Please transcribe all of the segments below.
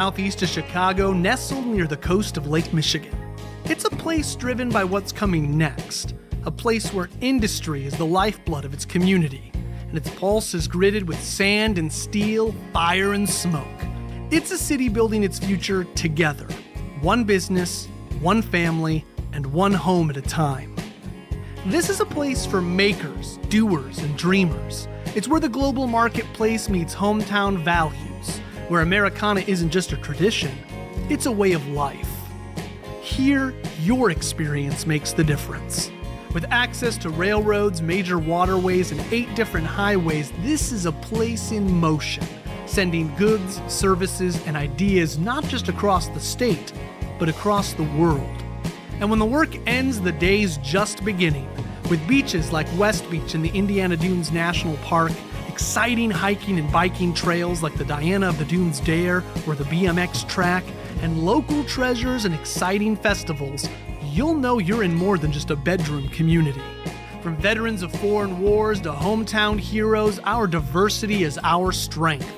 Southeast of Chicago, nestled near the coast of Lake Michigan. It's a place driven by what's coming next, a place where industry is the lifeblood of its community, and its pulse is gritted with sand and steel, fire and smoke. It's a city building its future together, one business, one family, and one home at a time. This is a place for makers, doers, and dreamers. It's where the global marketplace meets hometown values, where Americana isn't just a tradition, it's a way of life. Here, your experience makes the difference. With access to railroads, major waterways, and 8 different highways, this is a place in motion, sending goods, services, and ideas not just across the state, but across the world. And when the work ends, the day's just beginning, with beaches like West Beach in the Indiana Dunes National Park, exciting hiking and biking trails like the Diana of the Dunes Dare or the BMX track, and local treasures and exciting festivals, you'll know you're in more than just a bedroom community. From veterans of foreign wars to hometown heroes, our diversity is our strength,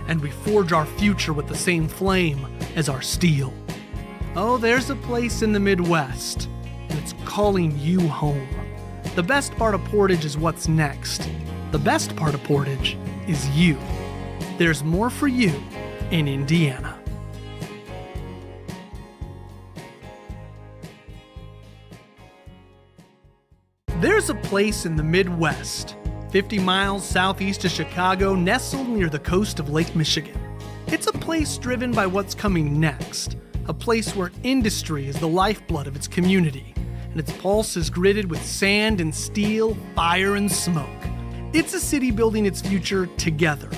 and we forge our future with the same flame as our steel. Oh, there's a place in the Midwest, and it's calling you home. The best part of Portage is what's next. The best part of Portage is you. There's more for you in Indiana. There's a place in the Midwest, 50 miles southeast of Chicago, nestled near the coast of Lake Michigan. It's a place driven by what's coming next, a place where industry is the lifeblood of its community, and its pulse is gritted with sand and steel, fire and smoke. It's a city building its future together,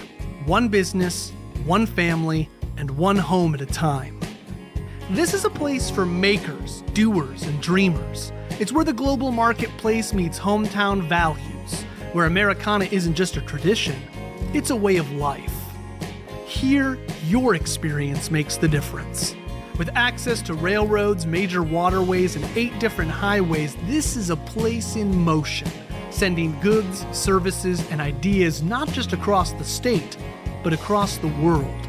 one business, one family, and one home at a time. This is a place for makers, doers, and dreamers. It's where the global marketplace meets hometown values, where Americana isn't just a tradition, it's a way of life. Here, your experience makes the difference. With access to railroads, major waterways, and 8 different highways, this is a place in motion, sending goods, services, and ideas not just across the state, but across the world.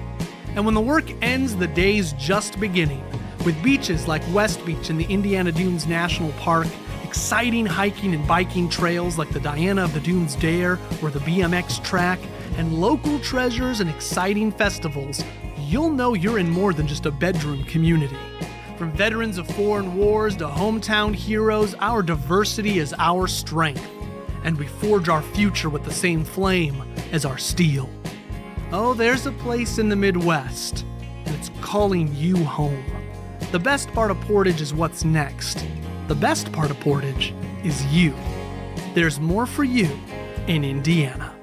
And when the work ends, the day's just beginning, with beaches like West Beach in the Indiana Dunes National Park, exciting hiking and biking trails like the Diana of the Dunes Dare or the BMX track, and local treasures and exciting festivals, you'll know you're in more than just a bedroom community. From veterans of foreign wars to hometown heroes, our diversity is our strength, and we forge our future with the same flame as our steel. Oh, there's a place in the Midwest, and it's calling you home. The best part of Portage is what's next. The best part of Portage is you. There's more for you in Indiana.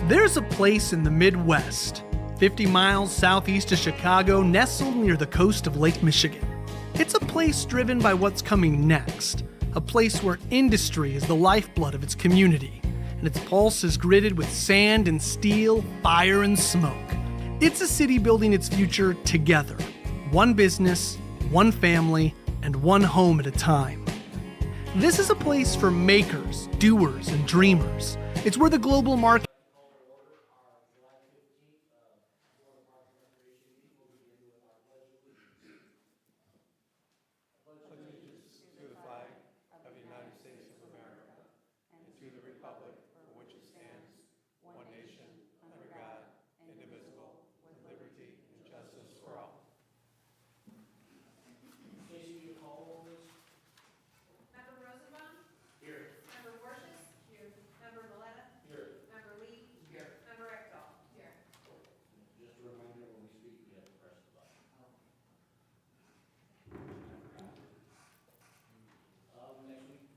There's a place in the Midwest, 50 miles southeast of Chicago, nestled near the coast of Lake Michigan. It's a place driven by what's coming next, a place where industry is the lifeblood of its community, and its pulse is gritted with sand and steel, fire and smoke. It's a city building its future together, one business, one family, and one home at a time. This is a place for makers, doers, and dreamers. It's where the global market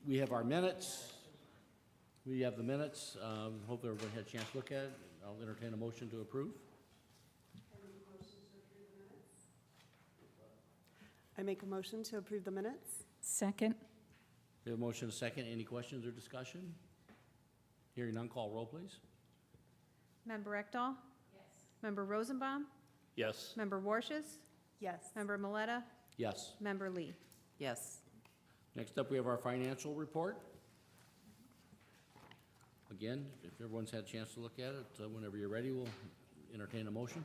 we have our minutes. We have the minutes. Hope everybody had a chance to look at it. I'll entertain a motion to approve. I make a motion to approve the minutes. Second. We have a motion and a second. Any questions or discussion? Hearing none, call roll, please. Member Ekdahl? Yes. Member Rosenbaum? Yes. Member Warshes? Yes. Member Miletta? Yes. Member Lee? Yes. Next up, we have our financial report. Again, if everyone's had a chance to look at it, whenever you're ready, we'll entertain a motion.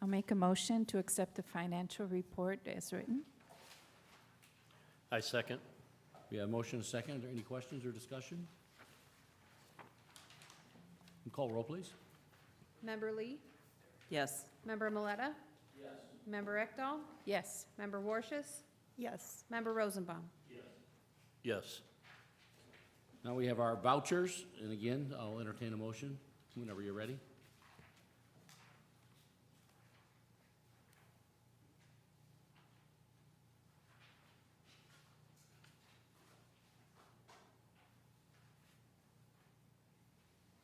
I'll make a motion to accept the financial report as written. I second. We have a motion and a second. Are there any questions or discussion? Call roll, please. Member Lee? Yes. Member Maleta? Yes. Member Ekdahl? Yes. Member Warshus? Yes. Member Rosenbaum? Yes. Now we have our vouchers, and again, I'll entertain a motion whenever you're ready.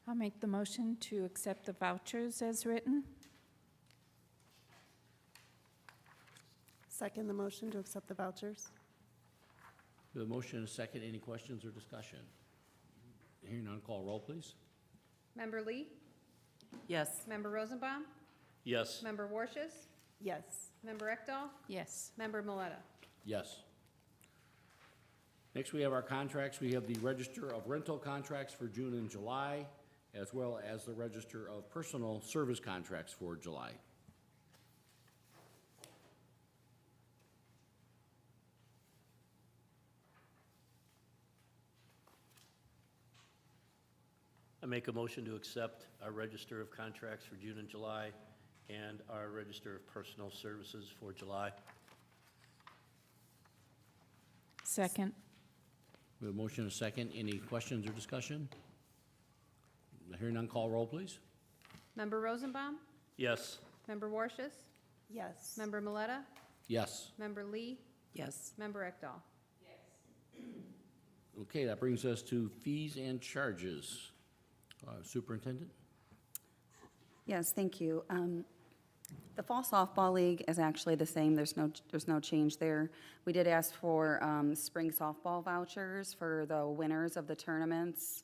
I'll make the motion to accept the vouchers as written. Second the motion to accept the vouchers. We have a motion and a second. Any questions or discussion? Hearing none, call roll, please. Member Lee? Yes. Member Rosenbaum? Yes. Member Warshus? Yes. Member Ekdahl? Yes. Member Maleta? Yes. Next, we have our contracts. We have the Register of Rental Contracts for June and July, as well as the Register of Personal Service Contracts for July. I make a motion to accept our register of contracts for June and July and our register of personal services for July. Second. We have a motion and a second. Any questions or discussion? Hearing none, call roll, please. Member Rosenbaum? Yes. Member Warshus? Yes. Member Maleta? Yes. Member Lee? Yes. Member Ekdahl? Okay, that brings us to fees and charges. Superintendent? Yes, thank you. The Fall Softball League is actually the same. There's no change there. We did ask for spring softball vouchers for the winners of the tournaments.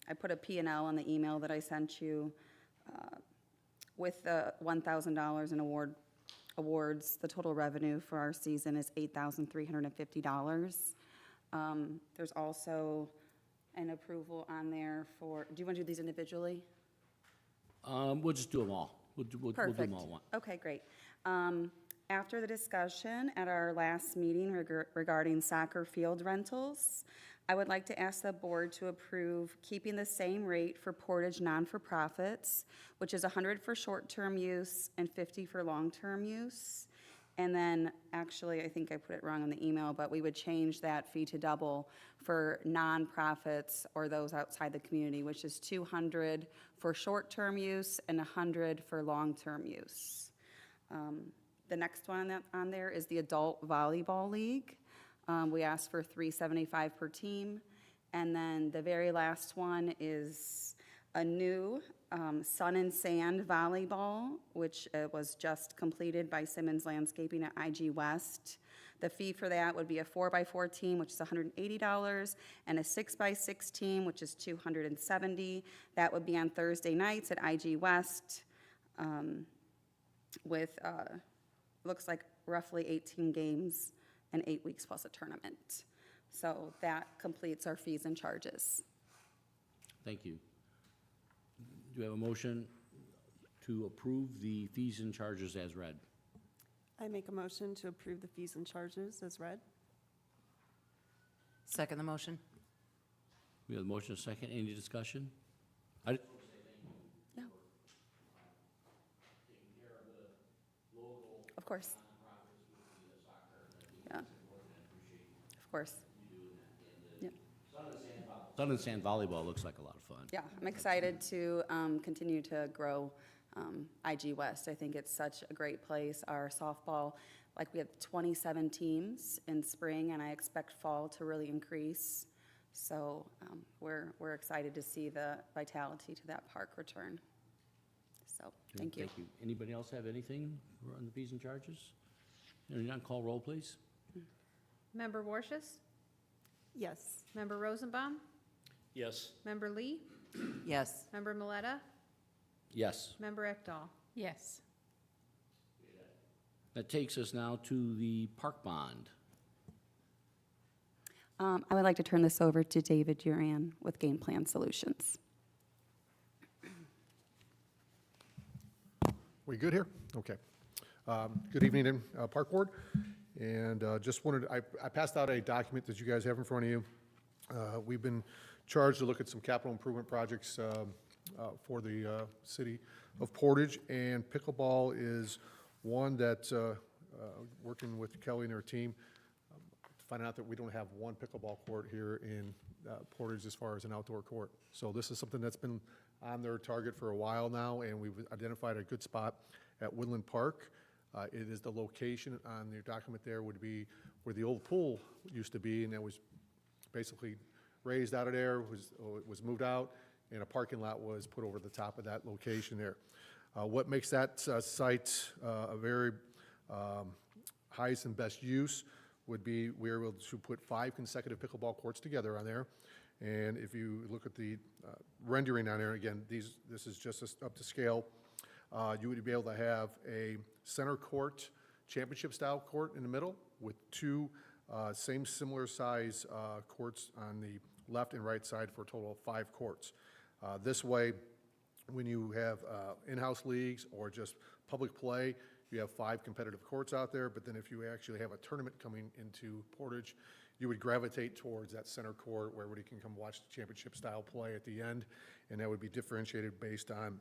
I put a P&L on the email that I sent you. With the $1,000 in awards, the total revenue for our season is $8,350. There's also an approval on there for, do you want to do these individually? We'll just do them all. We'll do Perfect. them all one. Okay, great. After the discussion at our last meeting regarding soccer field rentals, I would like to ask the board to approve keeping the same rate for Portage non-for-profits, which is $100 for short-term use and $50 for long-term use. And then, actually, I think I put it wrong in the email, but we would change that fee to double for nonprofits or those outside the community, which is $200 for short-term use and $100 for long-term use. The next one on there is the Adult Volleyball League. We asked for $375 per team. And then the very last one is a new Sun and Sand Volleyball, which was just completed by Simmons Landscaping at IG West. The fee for that would be a 4x4 team, which is $180, and a 6x6 team, which is $270. That would be on Thursday nights at IG West with, looks like roughly 18 games and 8 weeks plus a tournament. So that completes our fees and charges. Thank you. Do we have a motion to approve the fees and charges as read? I make a motion to approve the fees and charges as read. Second the motion? We have a motion and a second. Any discussion? Yeah. Of course. Yeah. Of course. Yeah. Sun and Sand Volleyball looks like a lot of fun. Yeah, I'm excited to continue to grow IG West. I think it's such a great place. Our softball, like we have 27 teams in spring, and I expect fall to really increase. So we're excited to see the vitality to that park return. So, thank you. Thank you. Anybody else have anything on the fees and charges? Hearing none, call roll, please. Member Warshus? Yes. Member Rosenbaum? Yes. Member Lee? Yes. Member Maleta? Yes. Member Ekdahl? Yes. That takes us now to the park bond. I would like to turn this over to David Duran with Game Plan Solutions. We good here? Okay. Good evening, Park Board. And just wanted, I passed out a document that you guys have in front of you. We've been charged to look at some capital improvement projects for the city of Portage, and pickleball is one that, working with Kelly and her team, finding out that we don't have one pickleball court here in Portage as far as an outdoor court. So this is something that's been on their target for a while now, and we've identified a good spot at Woodland Park. It is the location on your document there would be where the old pool used to be, and it was basically raised out of there, was moved out, and a parking lot was put over the top of that location there. What makes that site a very highest and best use would be we were able to put 5 consecutive pickleball courts together on there. And if you look at the rendering on there, again, this is just up to scale. You would be able to have a center court, championship-style court in the middle with 2 same similar size courts on the left and right side for a total of 5 courts. This way, when you have in-house leagues or just public play, you have 5 competitive courts out there, but then if you actually have a tournament coming into Portage, you would gravitate towards that center court where everybody can come watch the championship-style play at the end, and that would be differentiated based on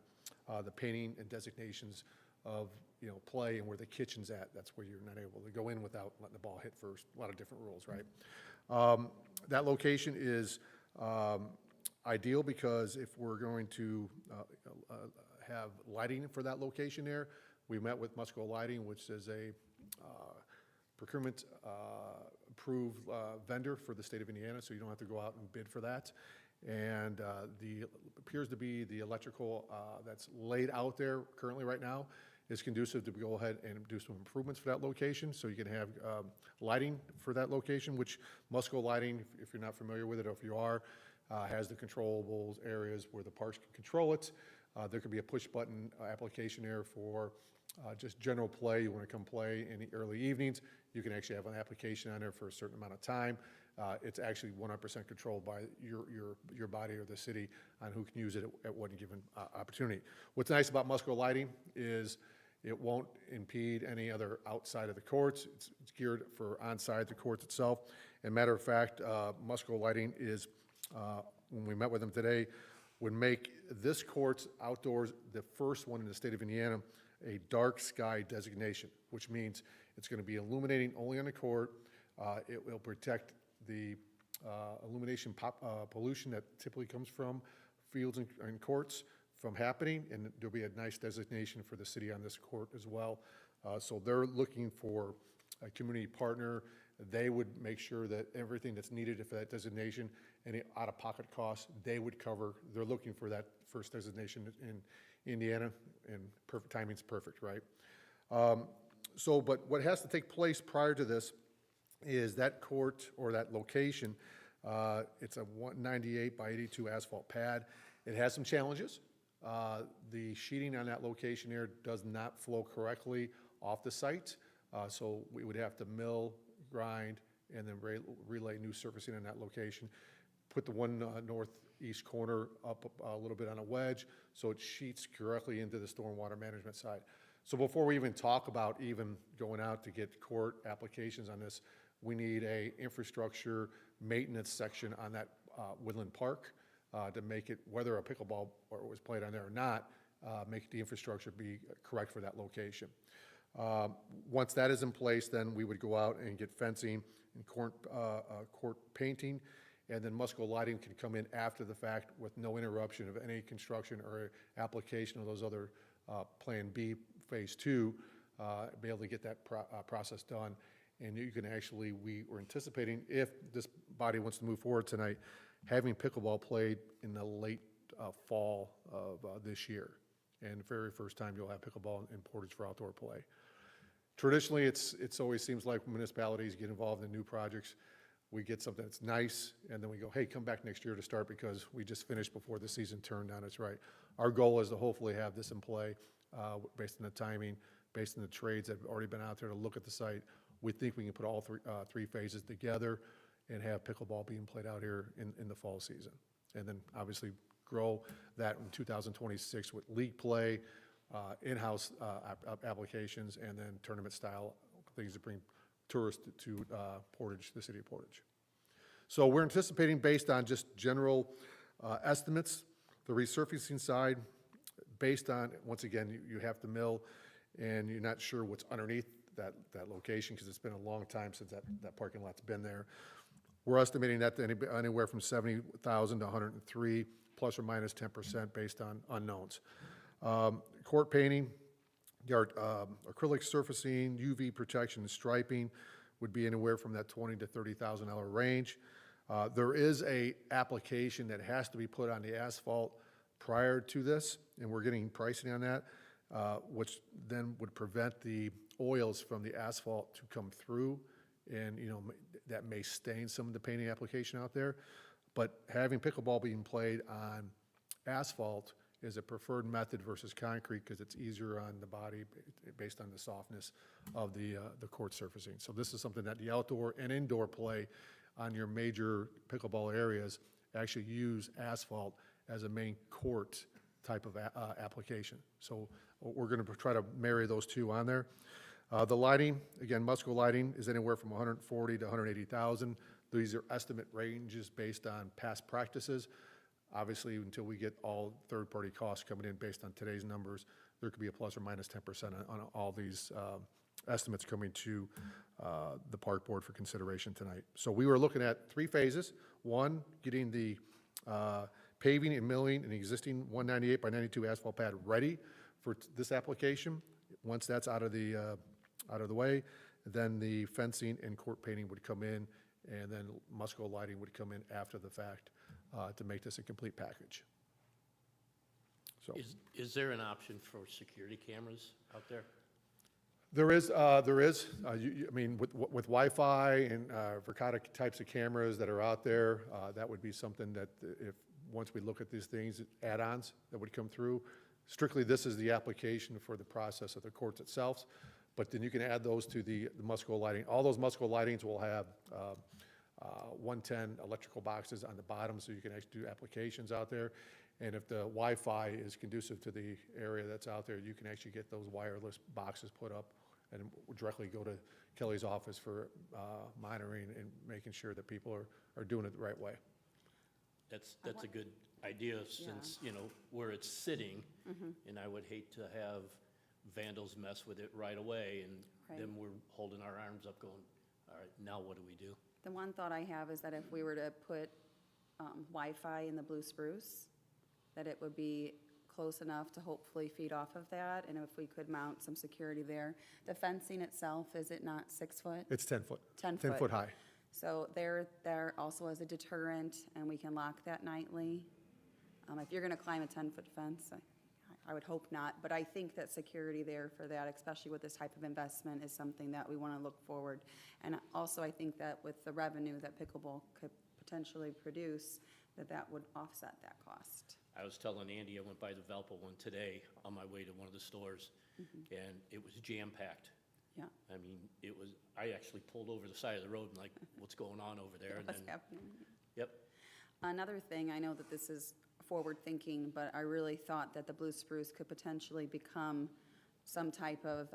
the painting and designations of, you know, play and where the kitchen's at. That's where you're not able to go in without letting the ball hit first. A lot of different rules, right? That location is ideal because if we're going to have lighting for that location there, we met with Musco Lighting, which is a procurement approved vendor for the state of Indiana, so you don't have to go out and bid for that. And appears to be the electrical that's laid out there currently right now is conducive to go ahead and do some improvements for that location, so you can have lighting for that location, which Musco Lighting, if you're not familiar with it, or if you are, has the controllables areas where the parks can control it. There could be a push button application there for just general play. You want to come play in the early evenings, you can actually have an application on there for a certain amount of time. It's actually 100% controlled by your body or the city on who can use it at one given opportunity. What's nice about Musco Lighting is it won't impede any other outside of the courts. It's geared for onside the courts itself. And matter of fact, Musco Lighting is, when we met with them today, would make this court's outdoors the first one in the state of Indiana a dark sky designation, which means it's going to be illuminating only on the court. It will protect the illumination pollution that typically comes from fields and courts from happening, and there'll be a nice designation for the city on this court as well. So they're looking for a community partner. They would make sure that everything that's needed for that designation, any out-of-pocket costs, they would cover. They're looking for that first designation in Indiana, and timing's perfect, right? But what has to take place prior to this is that court or that location, it's a 198 by 82 asphalt pad. It has some challenges. The sheeting on that location there does not flow correctly off the site, so we would have to mill, grind, and then relay new surfacing on that location. Put the one northeast corner up a little bit on a wedge so it sheets correctly into the stormwater management side. So before we even talk about even going out to get court applications on this, we need a infrastructure maintenance section on that Woodland Park to make it, whether a pickleball was played on there or not, make the infrastructure be correct for that location. Once that is in place, then we would go out and get fencing and court painting, and then Musco Lighting can come in after the fact with no interruption of any construction or application of those other Plan B Phase 2, be able to get that process done. And you can actually, we were anticipating, if this body wants to move forward tonight, having pickleball played in the late fall of this year. And the very first time you'll have pickleball in Portage for outdoor play. Traditionally, it's always seems like municipalities get involved in new projects. We get something that's nice, and then we go, hey, come back next year to start because we just finished before the season turned on its right. Our goal is to hopefully have this in play based on the timing based on the trades that have already been out there to look at the site, we think we can put all three phases together and have pickleball being played out here in the fall season. And then obviously grow that in 2026 with league play, in-house applications, and then tournament-style things that bring tourists to Portage, the city of Portage. So we're anticipating, based on just general estimates, the resurfacing side, based on, once again, you have to mill, and you're not sure what's underneath that location, because it's been a long time since that parking lot's been there. We're estimating that to anywhere from 70,000 to 103, plus or minus 10% based on unknowns. Court painting, yard acrylic surfacing, UV protection, and striping would be anywhere from that $20,000 to $30,000 range. There is a application that has to be put on the asphalt prior to this, and we're getting pricing on that, which then would prevent the oils from the asphalt to come through, and that may stain some of the painting application out there. But having pickleball being played on asphalt is a preferred method versus concrete, because it's easier on the body based on the softness of the court surfacing. So this is something that the outdoor and indoor play on your major pickleball areas actually use asphalt as a main court type of application. So we're going to try to marry those two on there. The lighting, again, Musco lighting is anywhere from 140 to 180,000. These are estimate ranges based on past practices. Obviously, until we get all third-party costs coming in based on today's numbers, there could be a plus or minus 10% on all these estimates coming to the Park Board for consideration tonight. So we were looking at three phases. One, getting the paving and milling an existing 198 by 92 asphalt pad ready for this application. Once that's out of the way, then the fencing and court painting would come in, and then Musco lighting would come in after the fact to make this a complete package. So Is there an option for security cameras out there? there is. I mean, with Wi-Fi and Verkada types of cameras that are out there, that would be something that once we look at these things, add-ons that would come through. Strictly, this is the application for the process of the courts itself, but then you can add those to the Musco lighting. All those Musco lightings will have 110 electrical boxes on the bottom, so you can actually do applications out there. And if the Wi-Fi is conducive to the area that's out there, you can actually get those wireless boxes put up and directly go to Kelly's office for monitoring and making sure that people are doing it the right way. That's a good idea, since, where it's sitting, and I would hate to have vandals mess with it right away, and Right. then we're holding our arms up going, all right, now what do we do? The one thought I have is that if we were to put Wi-Fi in the Blue Spruce, that it would be close enough to hopefully feed off of that, and if we could mount some security there. The fencing itself, is it not 6 foot? It's 10 foot. 10 10 foot. foot high. So there also as a deterrent, and we can lock that nightly. If you're gonna climb a 10-foot fence, I would hope not, but I think that security there for that, especially with this type of investment, is something that we wanna look forward. And also, I think that with the revenue that pickleball could potentially produce, that would offset that cost. I was telling Andy, I went by the Valpo one today on my way to one of the stores, and it was jam-packed. Yeah. I mean, I actually pulled over the side of the road and like, what's going on over there? And What's then, happening? yep, Another thing, I know that this is forward-thinking, but I really thought that the Blue Spruce could potentially become some type of,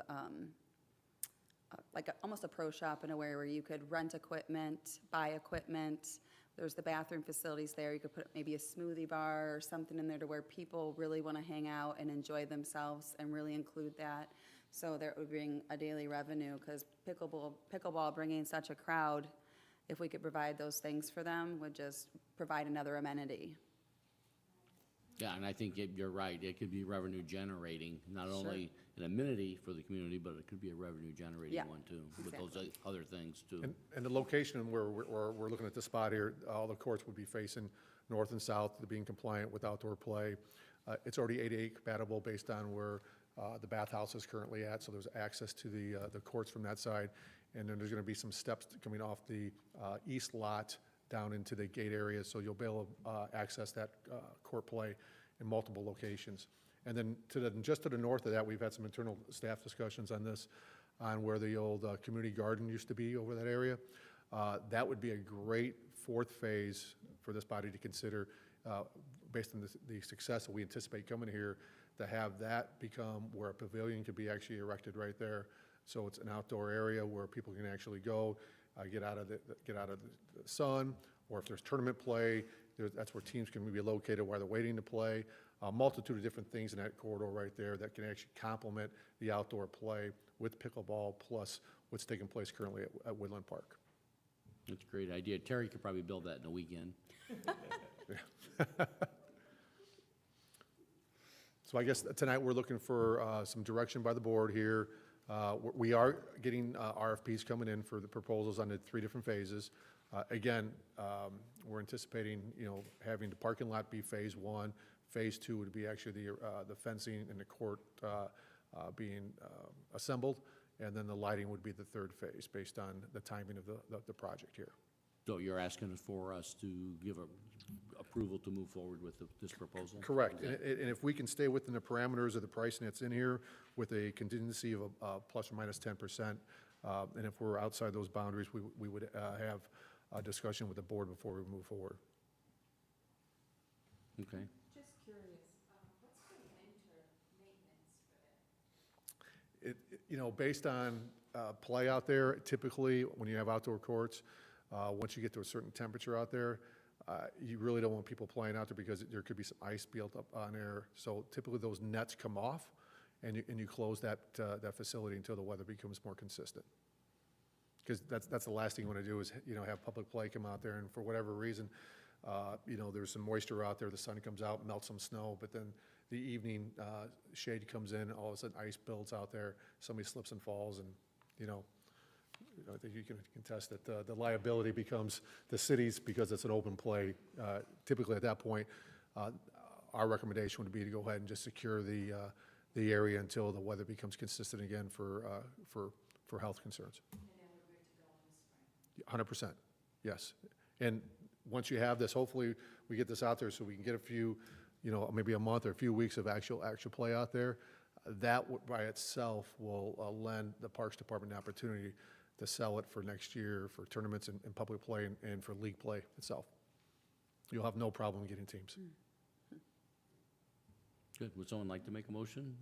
almost a pro shop in a way where you could rent equipment, buy equipment. There's the bathroom facilities there. You could put maybe a smoothie bar or something in there to where people really want to hang out and enjoy themselves, and really include that. So that would bring a daily revenue, because pickleball bringing such a crowd, if we could provide those things for them, would just provide another amenity. Yeah, and I think you're right. It could be revenue generating, not only an amenity for the community, but it could be a revenue generating Yeah, one too, with those other things too. And the location where we're looking at the spot here, all the courts would be facing north and south to being compliant with outdoor play. It's already ADA compatible based on where the bathhouse is currently at, so there's access to the courts from that side. And then there's going to be some steps coming off the east lot down into the gate area, so you'll be able to access that court play in multiple locations. And then just to the north of that, we've had some internal staff discussions on this, on where the old community garden used to be over that area. That would be a great fourth phase for this body to consider, based on the success that we anticipate coming here, to have that become where a pavilion could be actually erected right there. So it's an outdoor area where people can actually go, get out of the sun, or if there's tournament play, that's where teams can be located while they're waiting to play. A multitude of different things in that corridor right there that can actually complement the outdoor play with pickleball plus what's taking place currently at Woodland Park. That's a great idea. Terry could probably build that in a weekend. So I guess tonight we're looking for some direction by the board here. We are getting RFPs coming in for the proposals on the 3 different phases. Again, we're anticipating, having the parking lot be phase 1. Phase 2 would be actually the fencing and the court being assembled, and then the lighting would be the 3rd phase based on the timing of the project here. So you're asking for us to give approval to move forward with this proposal? Correct, and if we can stay within the parameters of the pricing that's in here with a contingency of plus or minus 10%, and if we're outside those boundaries, we would have a discussion with the board before we move forward. Okay. Just curious, what's the winter maintenance for that? Based on play out there, typically when you have outdoor courts, once you get to a certain temperature out there, you really don't want people playing out there because there could be some ice built up on there. So typically those nets come off, and you close that facility until the weather becomes more consistent. Because that's the last thing you want to do is have public play come out there, and for whatever reason, there's some moisture out there, the sun comes out, melts some snow, but then the evening shade comes in, all of a sudden ice builds out there, somebody slips and falls, and I think you can contest that the liability becomes the city's because it's an open play. Typically at that point, our recommendation would be to go ahead and just secure the area until the weather becomes consistent again for health concerns. 100%, yes. And once you have this, hopefully we get this out there so we can get a few, maybe a month or a few weeks of actual play out there. That by itself will lend the Parks Department an opportunity to sell it for next year for tournaments and public play and for league play itself. You'll have no problem getting teams. Good. Would someone like to make a motion?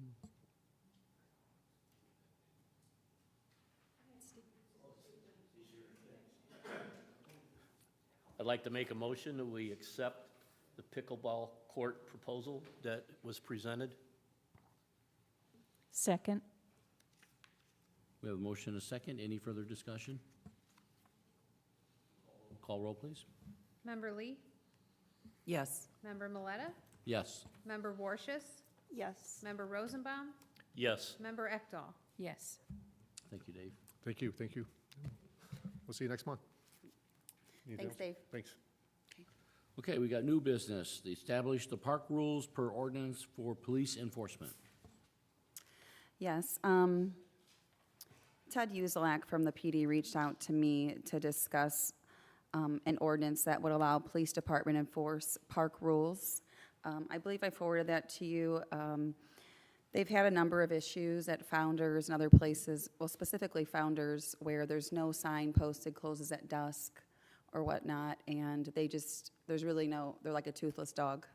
I'd like to make a motion that we accept the pickleball court proposal that was presented. Second. We have a motion and a second. Any further discussion? Call roll, please. Member Lee? Yes. Member Miletta? Yes. Member Warshus? Yes. Member Rosenbaum? Yes. Member Ekdahl? Yes. Thank you, Dave. Thank you, thank you. We'll see you next month. Anything Thanks, else? Dave. Thanks. Okay, we got new business. They established the park rules per ordinance for police enforcement. Yes. Ted Uzelak from the PD reached out to me to discuss an ordinance that would allow police department to enforce park rules. I believe I forwarded that to you. They've had a number of issues at Founders and other places, well, specifically Founders, where there's no sign posted closes at dusk or whatnot, and there's really they're like a toothless dog.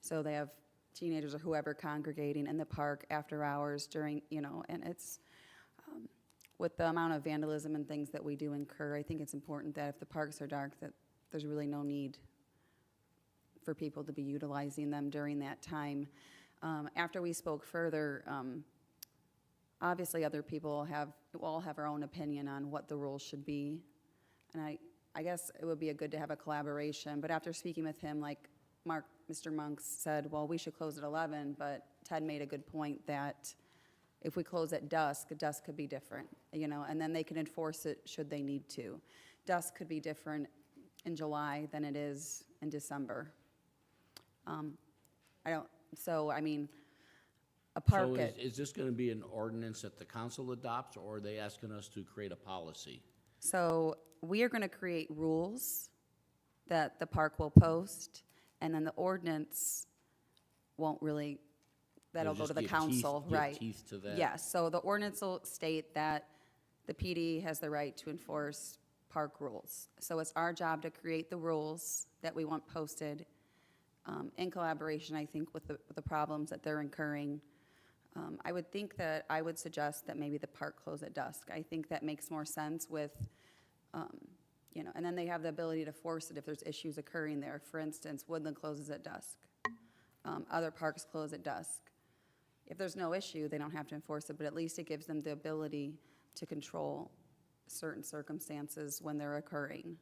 So they have teenagers or whoever congregating in the park after hours during, and it's, with the amount of vandalism and things that we do incur, I think it's important that if the parks are dark, that there's really no need for people to be utilizing them during that time. After we spoke further, obviously other people will all have our own opinion on what the rules should be. And I guess it would be good to have a collaboration, but after speaking with him, like Mr. Monks said, well, we should close at 11, but Ted made a good point that if we close at dusk could be different, and then they can enforce it should they need to. Dusk could be different in July than it is in December. A park So at, is this going to be an ordinance that the council adopts, or are they asking us to create a policy? so we are going to create rules that the park will post, and then the ordinance won't really that'll It'll go to just the give council, teeth- give right? teeth to that. Yes, so the ordinance will state that the PD has the right to enforce park rules. So it's our job to create the rules that we want posted, in collaboration, I think, with the problems that they're incurring. I would suggest that maybe the park close at dusk. I think that makes more sense with, and then they have the ability to force it if there's issues occurring there. For instance, Woodland closes at dusk. Other parks close at dusk. If there's no issue, they don't have to enforce it, but at least it gives them the ability to control certain circumstances when they're occurring.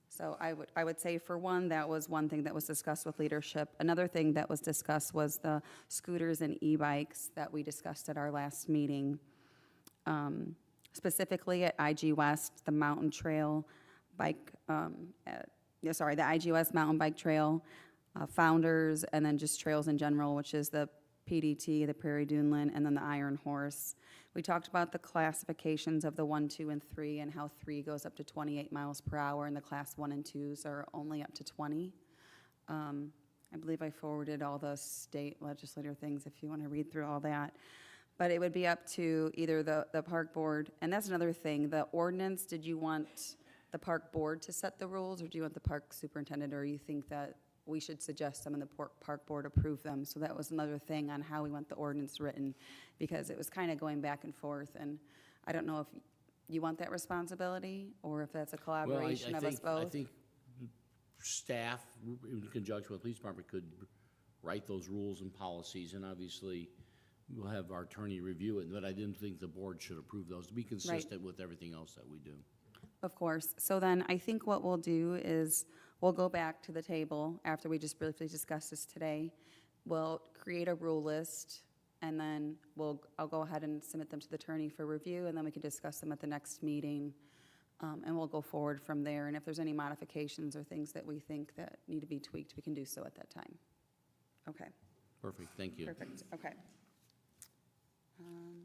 So I would say, for one, that was one thing that was discussed with leadership. Another thing that was discussed was the scooters and e-bikes that we discussed at our last meeting. Specifically at IG West, the mountain trail bike, the IG West mountain bike trail, Founders, and then just trails in general, which is the PDT, the Prairie Duneland, and then the Iron Horse. We talked about the classifications of the 1, 2, and 3, and how 3 goes up to 28 miles per hour, and the class 1 and 2s are only up to 20. I believe I forwarded all the state legislator things if you want to read through all that. But it would be up to either the park board, and that's another thing, the ordinance, did you want the park board to set the rules, or do you want the park superintendent, or you think that we should suggest them and the park board approve them? So that was another thing on how we want the ordinance written, because it was kind of going back and forth, and I don't know if you want that responsibility, or if that's a collaboration of us both. I think staff, in conjunction with the police department, could write those rules and policies, and obviously we'll have our attorney review it, but I didn't think the board should approve those, to be consistent with everything else that we do. Of course. So then I think what we'll do is we'll go back to the table after we just briefly discussed this today. We'll create a rule list, and then I'll go ahead and submit them to the attorney for review, and then we can discuss them at the next meeting, and we'll go forward from there. And if there's any modifications or things that we think that need to be tweaked, we can do so at that time. Okay. Perfect, thank you. Perfect. Okay.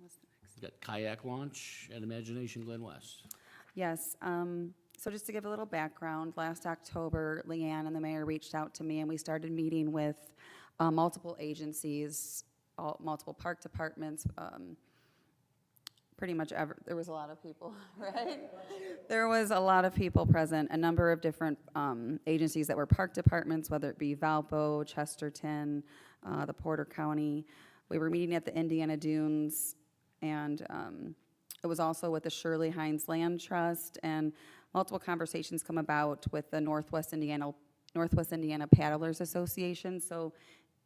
What's the next? Got kayak launch at Imagination Glen West. Yes, so just to give a little background, last October, Leanne and the mayor reached out to me, and we started meeting with multiple agencies, multiple park departments, pretty much there was a lot of people, right? There was a lot of people present, a number of different agencies that were park departments, whether it be Valpo, Chesterton, the Porter County. We were meeting at the Indiana Dunes, and it was also with the Shirley Hines Land Trust, and multiple conversations come about with the Northwest Indiana Paddlers Association. So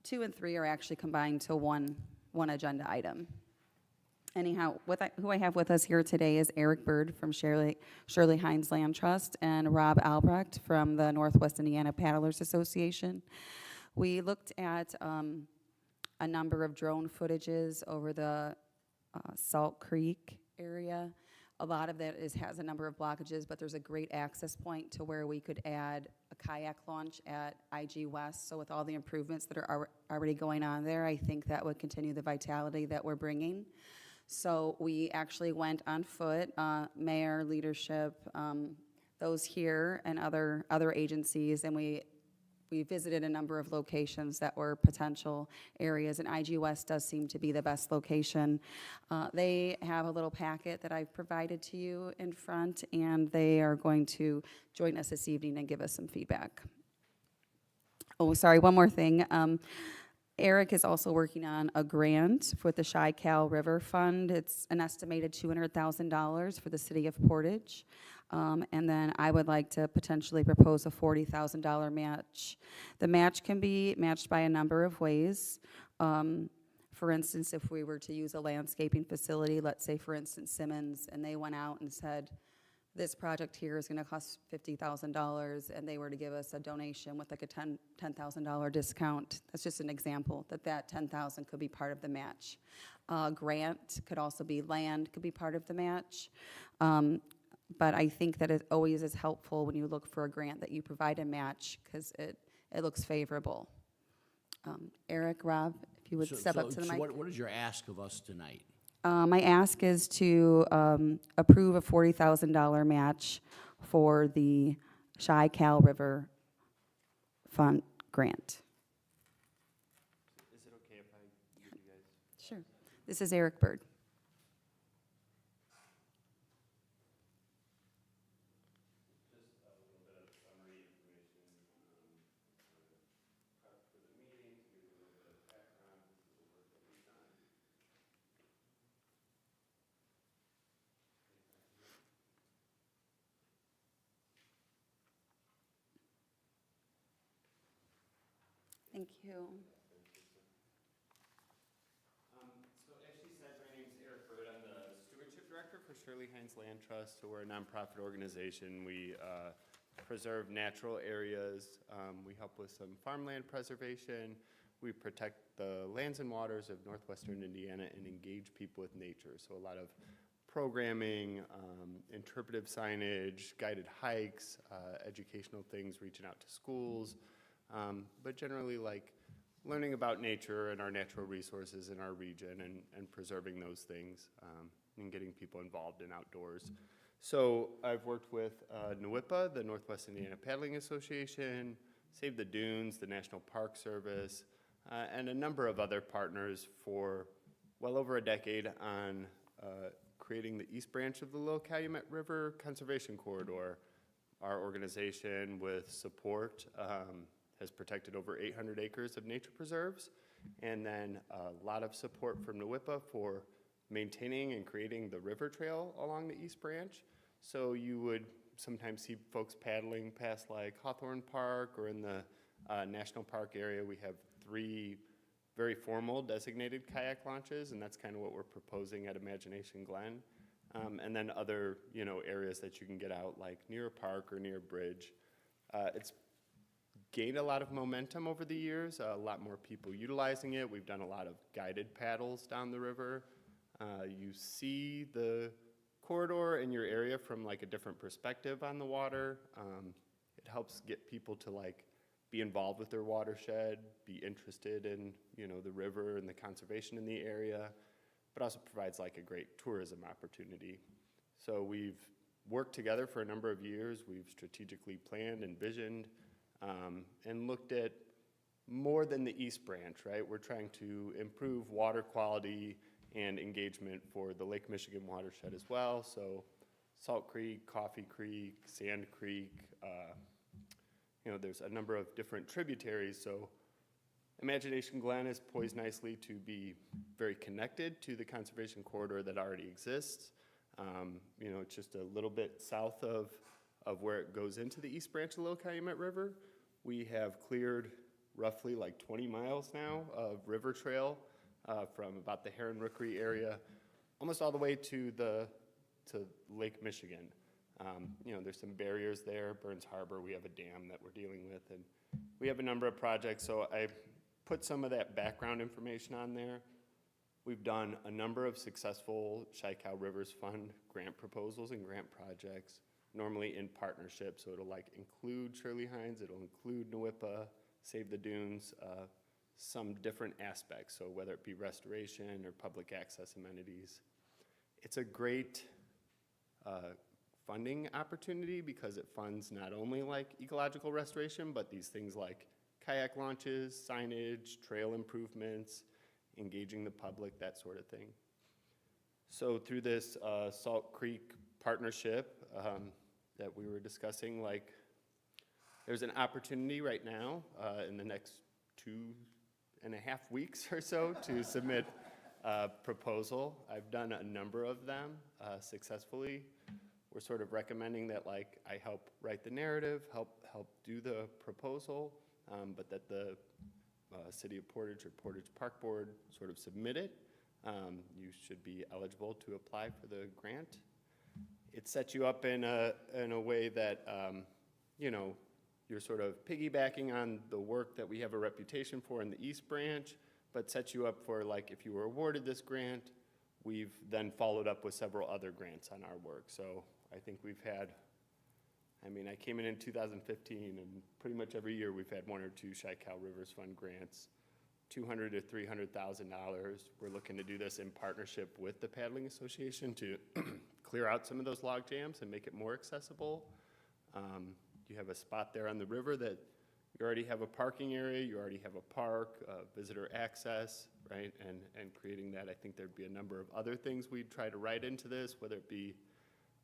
2 and 3 are actually combined to one agenda item. Anyhow, who I have with us here today is Eric Bird from Shirley Hines Land Trust and Rob Albrecht from the Northwest Indiana Paddlers Association. We looked at a number of drone footages over the Salt Creek area. A lot of that has a number of blockages, but there's a great access point to where we could add a kayak launch at IG West. So with all the improvements that are already going on there, I think that would continue the vitality that we're bringing. So we actually went on foot, mayor, leadership, those here, and other agencies, and we visited a number of locations that were potential areas, and IG West does seem to be the best location. They have a little packet that I've provided to you in front, and they are going to join us this evening and give us some feedback. Oh, sorry, one more thing. Eric is also working on a grant with the Chi-Cal River Fund. It's an estimated $200,000 for the city of Portage. And then I would like to potentially propose a $40,000 match. The match can be matched by a number of ways. For instance, if we were to use a landscaping facility, let's say, for instance, Simmons, and they went out and said, this project here is going to cost $50,000, and they were to give us a donation with like a $10,000 discount. That's just an example, that $10,000 could be part of the match. Grant could also be land, could be part of the match. But I think that it always is helpful when you look for a grant that you provide a match, because it looks favorable. Eric, Rob, if you would step up to the mic. So what is your ask of us tonight? My ask is to approve a $40,000 match for the Chi-Cal River Fund grant. Is it okay if I give you guys This is Eric Bird. Thank you. So as she said, my name's Eric Bird. I'm the Stewardship Director for Shirley Hines Land Trust. So we're a nonprofit organization. We preserve natural areas. We help with some farmland preservation. We protect the lands and waters of northwestern Indiana and engage people with nature. So a lot of programming, interpretive signage, guided hikes, educational things, reaching out to schools, but generally like learning about nature and our natural resources in our region and preserving those things and getting people involved in outdoors. So I've worked with NWIPA, the Northwest Indiana Paddling Association, Save the Dunes, the National Park Service, and a number of other partners for well over a decade on creating the East Branch of the Little Calumet River Conservation Corridor. Our organization, with support, has protected over 800 acres of nature preserves, and then a lot of support from NWIPA for maintaining and creating the river trail along the East Branch. So you would sometimes see folks paddling past like Hawthorne Park, or in the National Park area, we have 3 very formal designated kayak launches, and that's kind of what we're proposing at Imagination Glen. And then other, areas that you can get out, like near a park or near a bridge. It's gained a lot of momentum over the years, a lot more people utilizing it. We've done a lot of guided paddles down the river. You see the corridor in your area from like a different perspective on the water. It helps get people to like be involved with their watershed, be interested in, the river and the conservation in the area, but also provides like a great tourism opportunity. So we've worked together for a number of years. We've strategically planned and visioned and looked at more than the East Branch, right? We're trying to improve water quality and engagement for the Lake Michigan watershed as well. So Salt Creek, Coffee Creek, Sand Creek, there's a number of different tributaries. So Imagination Glen is poised nicely to be very connected to the conservation corridor that already exists. It's just a little bit south of where it goes into the East Branch of the Little Calumet River. We have cleared roughly like 20 miles now of river trail from about the Heron Rookery area, almost all the way to Lake Michigan. There's some barriers there. Burns Harbor, we have a dam that we're dealing with, and we have a number of projects. So I put some of that background information on there. We've done a number of successful Chi-Cal Rivers Fund grant proposals and grant projects, normally in partnership. So it'll like include Shirley Hines, it'll include NWIPA, Save the Dunes, some different aspects. So whether it be restoration or public access amenities. It's a great funding opportunity because it funds not only like ecological restoration, but these things like kayak launches, signage, trail improvements, engaging the public, that sort of thing. So through this Salt Creek partnership that we were discussing, like there's an opportunity right now in the next 2.5 weeks or so to submit a proposal. I've done a number of them successfully. We're sort of recommending that like I help write the narrative, help do the proposal, but that the City of Portage or Portage Park Board sort of submit it. You should be eligible to apply for the grant. It sets you up in a way that you're sort of piggybacking on the work that we have a reputation for in the East Branch, but sets you up for like if you were awarded this grant, we've then followed up with several other grants on our work. So I think we've had, I came in 2015, and pretty much every year we've had 1 or 2 Chi-Cal Rivers Fund grants, $200,000 to $300,000. We're looking to do this in partnership with the Paddling Association to clear out some of those log jams and make it more accessible. You have a spot there on the river that You already have a parking area, you already have a park, visitor access, right? And creating that, I think there'd be a number of other things we'd try to write into this, whether it be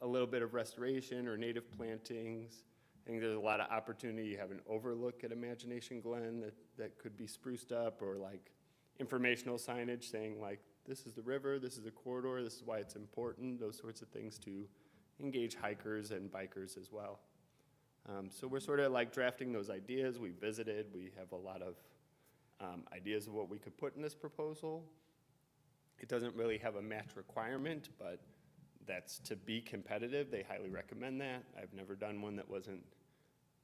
a little bit of restoration or native plantings. I think there's a lot of opportunity. You have an overlook at Imagination Glen that could be spruced up, or like informational signage saying like, this is the river, this is the corridor, this is why it's important, those sorts of things to engage hikers and bikers as well. So we're sort of like drafting those ideas. We visited, we have a lot of ideas of what we could put in this proposal. It doesn't really have a match requirement, but that's to be competitive. They highly recommend that. I've never done one that wasn't,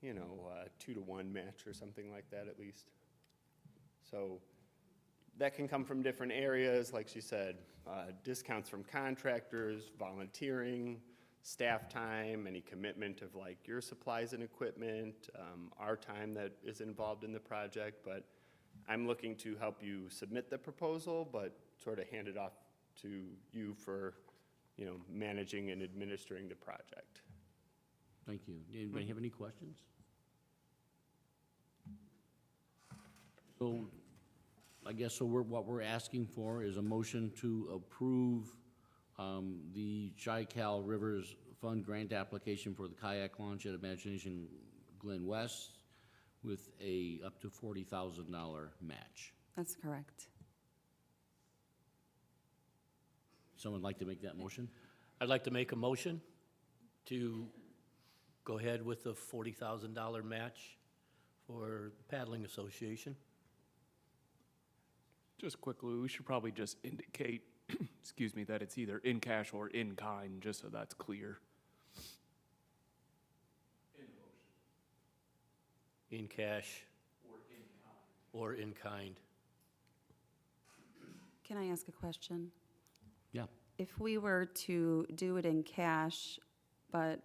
you know, 2-to-1 match or something like that at least. So that can come from different areas, like she said, discounts from contractors, volunteering, staff time, any commitment of like your supplies and equipment, our time that is involved in the project. But I'm looking to help you submit the proposal, but sort of hand it off to you for, you know, managing and administering the project. Thank you. Anybody have any questions? So, I guess, so what we're asking for is a motion to approve the Chi-Cal Rivers Fund grant application for the kayak launch at Imagination Glen West with a up to $40,000 match. That's correct. Someone like to make that motion? I'd like to make a motion to go ahead with the $40,000 match for Paddling Association. Just quickly, we should probably just indicate, excuse me, that it's either in cash or in kind, just so that's clear. In cash. Or in kind. Can I ask a question? Yeah. If we were to do it in cash, but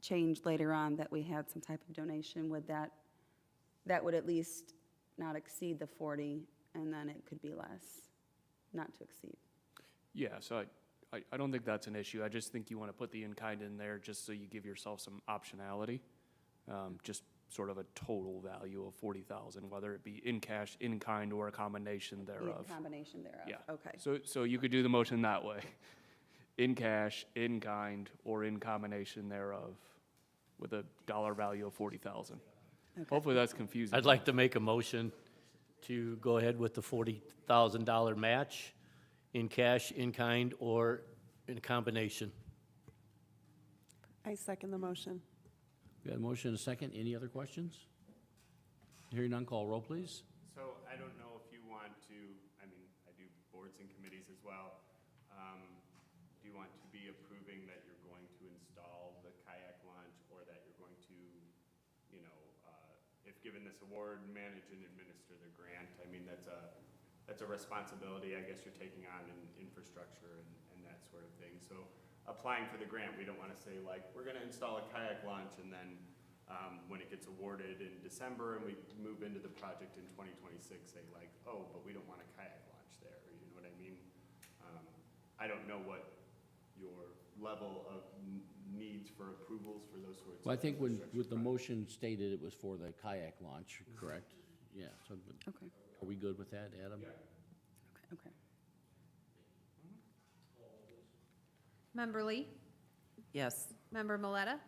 change later on that we had some type of donation, would that would at least not exceed the 40, and then it could be less, not to exceed? Yeah, so I don't think that's an issue. I just think you want to put the in-kind in there just so you give yourself some optionality. Just sort of a total value of 40,000, whether it be in cash, in kind, or a combination thereof. A combination thereof, Yeah. okay. So you could do the motion that way. In cash, in kind, or in combination thereof, with a dollar value of 40,000. Okay. Hopefully that's confusing. I'd like to make a motion to go ahead with the $40,000 match in cash, in kind, or in a combination. I second the motion. We have a motion and a second. Any other questions? Hearing none, call roll, please. So I don't know if you want to, I mean, I do boards and committees as well. Do you want to be approving that you're going to install the kayak launch, or that you're going to, you know, if given this award, manage and administer the grant? I mean, that's a responsibility, I guess, you're taking on in infrastructure and that sort of thing. So applying for the grant, we don't want to say like, we're going to install a kayak launch, and then when it gets awarded in December and we move into the project in 2026, say like, oh, but we don't want a kayak launch there, you know what I mean? I don't know what your level of needs for approvals for those sorts of. Well, I think when, infrastructure with the projects. motion stated, it was for the kayak launch, correct? Yeah, so Okay, are we good with that, Adam? okay. Member Lee? Yes. Member Miletta?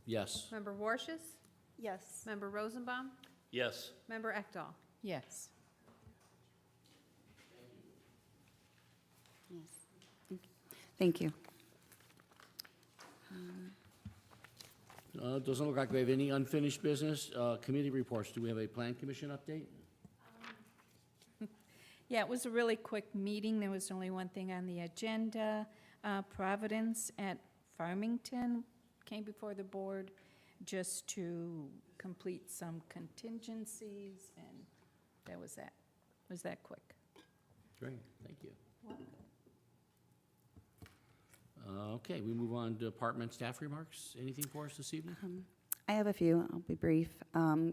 Yes. Member Warshes? Yes. Member Rosenbaum? Yes. Member Ekdahl? Yes. Yes. Thank you. Doesn't look like we have any unfinished business. Committee reports. Do we have a plan commission update? Yeah, it was a really quick meeting. There was only one thing on the agenda. Providence at Farmington came before the board just to complete some contingencies, and that was that. Was that quick? Great, thank you. Okay, we move on to department staff remarks. Anything for us this evening? I have a few. I'll be brief.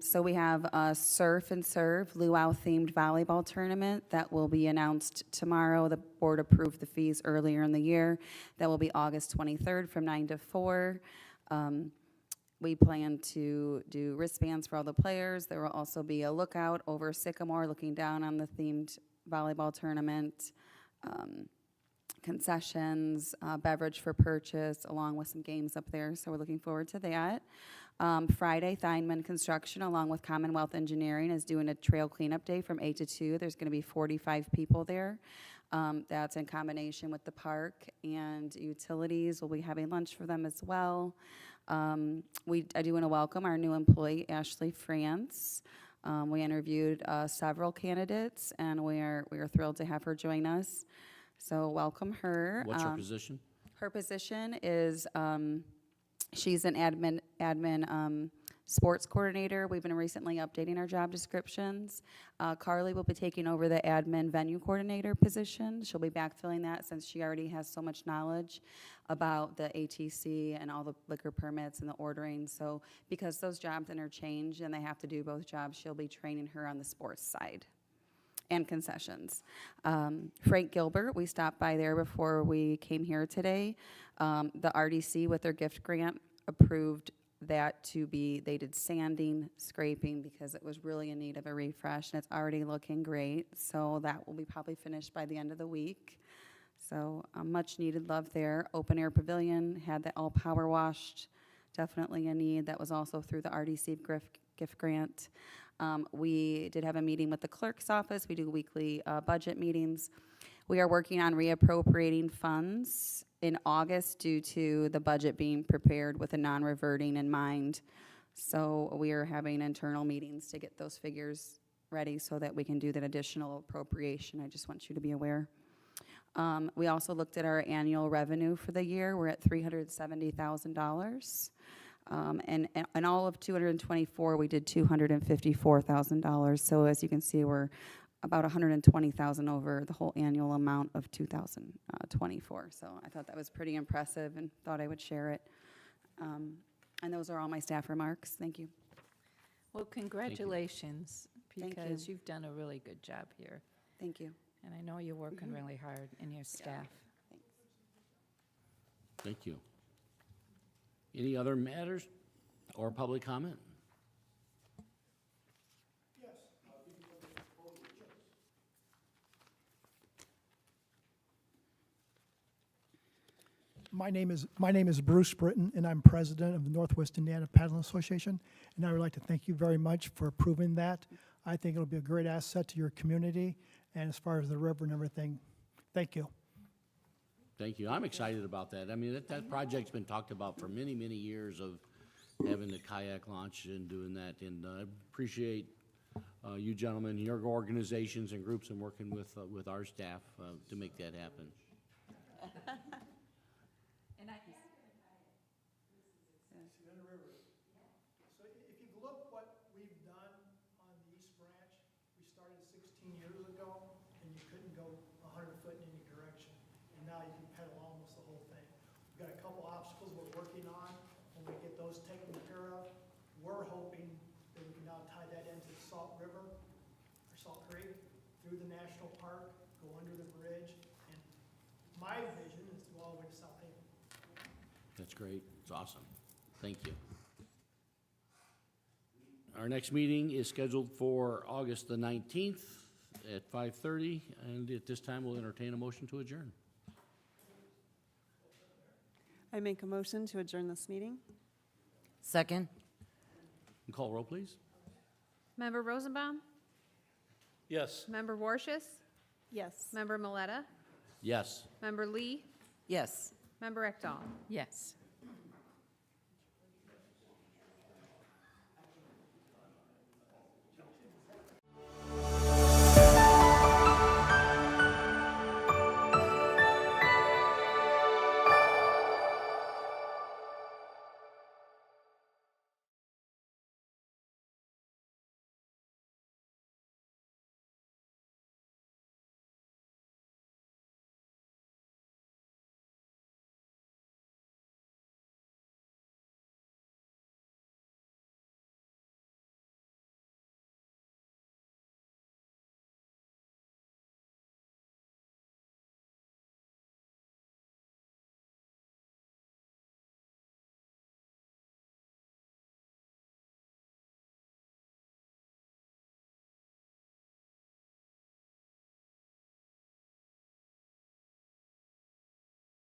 So we have a Surf and Serve luau-themed volleyball tournament that will be announced tomorrow. The board approved the fees earlier in the year. That will be August 23rd from 9 to 4. We plan to do wristbands for all the players. There will also be a lookout over Sycamore looking down on the themed volleyball tournament, concessions, beverage for purchase, along with some games up there. So we're looking forward to that. Friday, Theinman Construction, along with Commonwealth Engineering, is doing a trail cleanup day from 8 to 2. There's going to be 45 people there. That's in combination with the park and utilities. We'll be having lunch for them as well. I do want to welcome our new employee, Ashley France. We interviewed several candidates, and we are thrilled to have her join us. So welcome her. What's her position? Her position is, she's an admin sports coordinator. We've been recently updating our job descriptions. Carly will be taking over the admin venue coordinator position. She'll be backfilling that since she already has so much knowledge about the ATC and all the liquor permits and the ordering. So because those jobs interchange and they have to do both jobs, she'll be training her on the sports side and concessions. Frank Gilbert, we stopped by there before we came here today. The RDC with their gift grant approved that to be, they did sanding, scraping, because it was really in need of a refresh, and it's already looking great. So that will be probably finished by the end of the week. So much needed love there. Open air pavilion, had that all power washed, definitely a need. That was also through the RDC gift grant. We did have a meeting with the clerk's office. We do weekly budget meetings. We are working on reappropriating funds in August due to the budget being prepared with a non-reverting in mind. So we are having internal meetings to get those figures ready so that we can do that additional appropriation. I just want you to be aware. We also looked at our annual revenue for the year. We're at $370,000. And all of 224, we did $254,000. So as you can see, we're about $120,000 over the whole annual amount of 2024. So I thought that was pretty impressive and thought I would share it. And those are all my staff remarks. Thank you. Well, congratulations, Thank you. because you've done a really good job here. Thank you. And I know you're working really hard in your staff. Thanks. Thank you. Any other matters or public comment? My name is Bruce Britton, and I'm president of the Northwest Indiana Paddling Association. And I would like to thank you very much for approving that. I think it'll be a great asset to your community, and as far as the river and everything, thank you. Thank you. I'm excited about that. I mean, that project's been talked about for many, many years of having the kayak launch and doing that. And I appreciate you gentlemen, your organizations and groups, and working with our staff to make that happen. So if you look what we've done on the East Branch, we started 16 years ago, and you couldn't go 100 foot in any direction. And now you can pedal almost the whole thing. We've got a couple obstacles we're working on. When we get those taken care of, we're hoping that we can now tie that into Salt River, or Salt Creek, through the national park, go under the bridge. And my vision is to go all the way to South Haven. That's great. It's awesome. Thank you. Our next meeting is scheduled for August the 19th at 5:30, and at this time, we'll entertain a motion to adjourn. I make a motion to adjourn this meeting. Second? Call roll, please. Member Rosenbaum? Yes. Member Warshus? Yes. Member Miletta? Yes. Member Lee? Yes. Member Ekdahl? Yes.